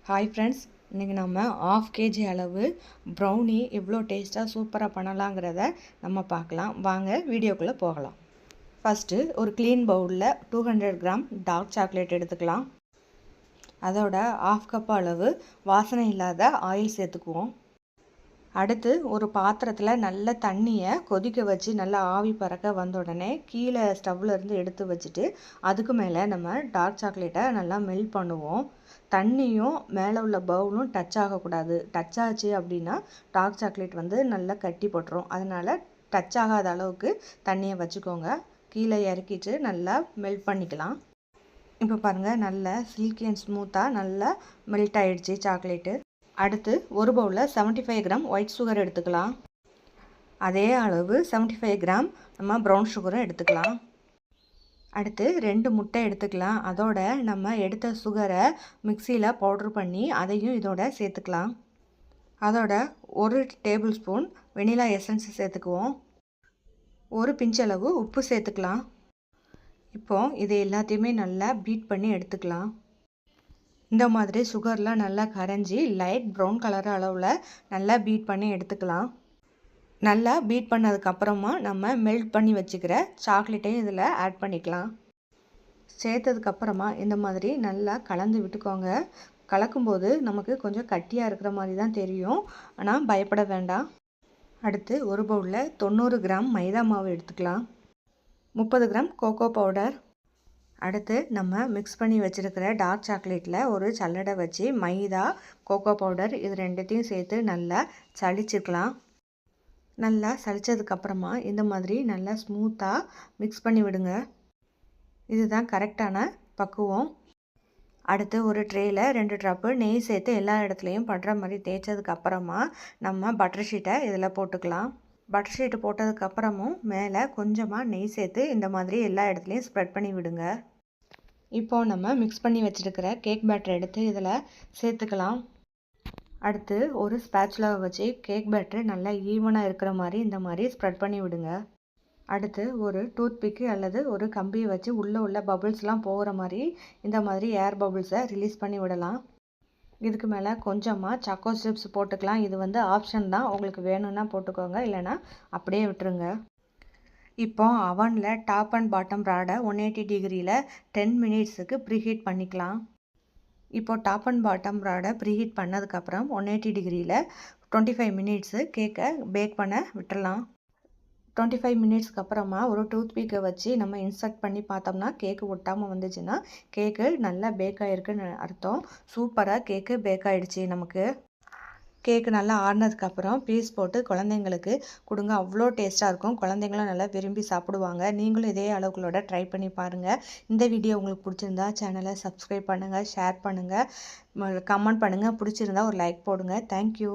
Hi friends, இன்றைக்கி நம்ம ½ kg அளவு ப்ரௌனி எவ்வளோ டேஸ்ட்டாக சூப்பராக பண்ணலாங்கிறத நம்ம பார்க்கலாம். வாங்க வீடியோக்குள்ளே போகலாம். ஃபஸ்ட்டு ஒரு க்ளீன் பவுலில் 200 கிராம் டார்க் சாக்லேட் எடுத்துக்கலாம். அதோட ½ கப் அளவு வாசனை இல்லாத ஆயில் சேர்த்துக்குவோம். அடுத்து ஒரு பாத்திரத்தில் நல்ல தண்ணியை கொதிக்க வச்சு நல்லா ஆவி பறக்க வந்த உடனே கீழே ஸ்டவ்லேருந்து எடுத்து வச்சுட்டு அதுக்கு மேலே நம்ம டார்க் சாக்லேட்டை நல்லா மெல்ட் பண்ணுவோம். தண்ணியும் மேலே உள்ள பவுலும் டச் ஆகக்கூடாது. டச் ஆச்சு அப்படின்னா டார்க் சாக்லேட் நல்லா கட்டி போட்டுரும். அதனால் டச் ஆகாத அளவுக்கு தண்ணியை வச்சுக்கோங்க. கீழே இறக்கிட்டு நல்லா மெல்ட் பண்ணிக்கலாம். இப்போ பாருங்கள், நல்லா சில்கி அண்ட் ஸ்மூத்தாக நல்லா மெல்ட் ஆகிடுச்சு சாக்லேட்டு. அடுத்து ஒரு பவுலில் 75 கிராம் ஒயிட் சுகர் எடுத்துக்கலாம். அதே அளவு 75 கிராம் நம்ம ப்ரௌன் சுகரும் எடுத்துக்கலாம். அடுத்து 2 முட்டை எடுத்துக்கலாம். அதோட நம்ம எடுத்த சுகரை மிக்சியில் பவுட்ரு பண்ணி அதையும் இதோட சேர்த்துக்கலாம். அதோட 1 டேபிள் ஸ்பூன் வெனிலா எசன்ஸ் சேர்த்துக்குவோம். 1 பிஞ்சளவு உப்பு சேர்த்துக்கலாம். இப்போது இது எல்லாத்தையுமே நல்லா பீட் பண்ணி எடுத்துக்கலாம். இந்த மாதிரி சுகர்லாம் நல்லா கரைஞ்சி லைட் ப்ரௌன் கலர் அளவில் நல்லா பீட் பண்ணி எடுத்துக்கலாம். நல்லா பீட் பண்ணதுக்கப்புறமா நம்ம மெல்ட் பண்ணி வச்சுக்கிற சாக்லேட்டையும் இதில் ஆட் பண்ணிக்கலாம். சேர்த்ததுக்கப்புறமா இந்த மாதிரி நல்லா கலந்து விட்டுக்கோங்க. கலக்கும்போது நமக்கு கொஞ்சம் கட்டியாக இருக்கிற மாதிரி தான் தெரியும், ஆனால் பயப்பட வேண்டாம். அடுத்து ஒரு பவுலில் 90 கிராம் மைதா மாவு எடுத்துக்கலாம். 30 கிராம் கோகோ பவுடர். அடுத்து நம்ம மிக்ஸ் பண்ணி வச்சுருக்கிற டார்க் சாக்லேட்டில் ஒரு சல்லடை வச்சு மைதா, கோகோ பவுடர் இது ரெண்டுத்தையும் சேர்த்து நல்லா சளிச்சிக்கலாம். நல்லா சளிச்சதுக்கப்புறமா இந்த மாதிரி நல்லா ஸ்மூத்தாக மிக்ஸ் பண்ணி விடுங்க. இதுதான் கரெக்டான பக்குவம். அடுத்து ஒரு ட்ரேயில் 2 ட்ராப்பு நெய் சேர்த்து எல்லா இடத்துலையும் படுற மாதிரி தேய்ச்சதுக்கப்புறமா நம்ம பட்டர் ஷீட்டை இதில் போட்டுக்கலாம். பட்டர் ஷீட்டு போட்டதுக்கப்புறமும் மேலே கொஞ்சமாக நெய் சேர்த்து இந்த மாதிரி எல்லா இடத்துலையும் ஸ்ப்ரெட் பண்ணி விடுங்க. இப்போது நம்ம மிக்ஸ் பண்ணி வச்சுருக்கிற கேக் பேட்டர் எடுத்து இதில் சேர்த்துக்கலாம். அடுத்து ஒரு ஸ்பேச்சுலாவை வச்சு கேக் பேட்டர் நல்லா ஈவனாக இருக்கிற மாதிரி இந்த மாதிரி ஸ்ப்ரெட் பண்ணி விடுங்க. அடுத்து ஒரு டூத் பிக்கு அல்லது ஒரு கம்பியை வச்சு உள்ள பபுள்ஸ்லாம் போகிற மாதிரி இந்த மாதிரி ஏர் பபுள்ஸை ரிலீஸ் பண்ணி விடலாம். இதுக்கு மேலே கொஞ்சமாக சாக்கோ ஸ்ட்ரிப்ஸ் போட்டுக்கலாம். இது ஆப்ஷன் தான், உங்களுக்கு வேணும்னா போட்டுக்கோங்க, இல்லைனா அப்படியே விட்டுருங்க. இப்போ அவனில் டாப் அண்ட் பாட்டம் ராடை 180 டிகிரியில் 10 மினிட்ஸுக்கு ப்ரீஹீட் பண்ணிக்கலாம். இப்போது டாப் அண்ட் பாட்டம் ராடை ப்ரீஹீட் பண்ணதுக்கப்புறம் 180 டிகிரியில் 25 மினிட்ஸு கேக்கை பேக் பண்ண விட்டுடலாம். 25 மினிட்ஸ்க்கு அப்புறமா ஒரு டூத் பிக்கை வச்சு நம்ம இன்சர்ட் பண்ணி பார்த்தோம்னா கேக்கு ஒட்டாமல் வந்துச்சுன்னா கேக்கு நல்லா பேக் ஆகிருக்குன்னு அர்த்தம். சூப்பராக கேக்கு பேக் ஆகிடுச்சு. நமக்கு கேக்கு நல்லா ஆறினதுக்கப்புறம் பீஸ் போட்டு குழந்தைங்களுக்கு கொடுங்க. அவ்வளோ டேஸ்ட்டாக இருக்கும். குழந்தைங்களும் நல்லா விரும்பி சாப்பிடுவாங்க. நீங்களும் இதே அளவுகளோட ட்ரை பண்ணி பாருங்கள். இந்த வீடியோ உங்களுக்கு பிடிச்சிருந்தா சேனலை சப்ஸ்கிரைப் பண்ணுங்கள், ஷேர் பண்ணுங்கள், கமெண்ட் பண்ணுங்கள். பிடிச்சிருந்தா ஒரு லைக் போடுங்க. தேங்க்யூ.